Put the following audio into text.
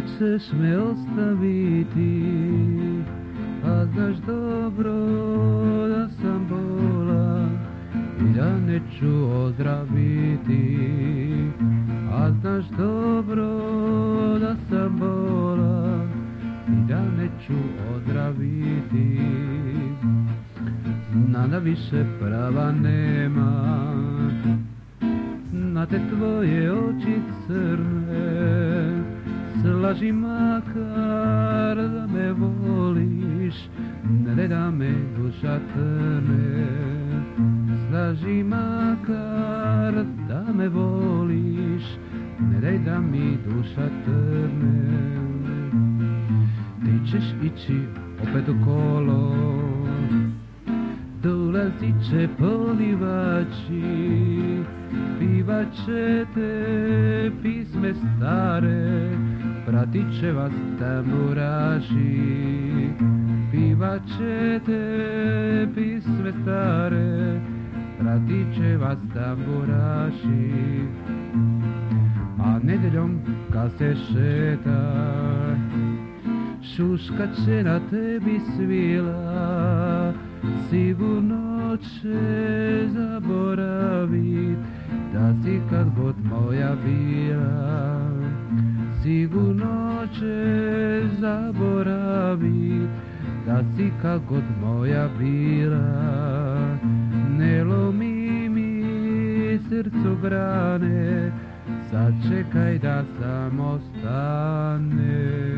nećeš me ostaviti, a znaš dobro da sam bolan i da neću ozdraviti, a znaš dobro da sam bolan i da neću ozdraviti. Znam da više prava nema na te tvoje oči crne, slaži makar da me voliš, ne daj da me duša trne. Slaži makar da me voliš, ne daj da mi duša trne. Ti ćeš ići opet u kolo, dolazit će polivači, pivat će te pisme stare, pratit će vas tamburaši. Pivat će te pisme stare, pratit će vas tamburaši. A nedeljom kad se šeta, šuška će na tebi svila, sigurno će zaboravit da si kad god moja bila. Sigurno će zaboravit da si kad god moja bila. Ne lomi mi srcu brane, sačekaj da samo stane.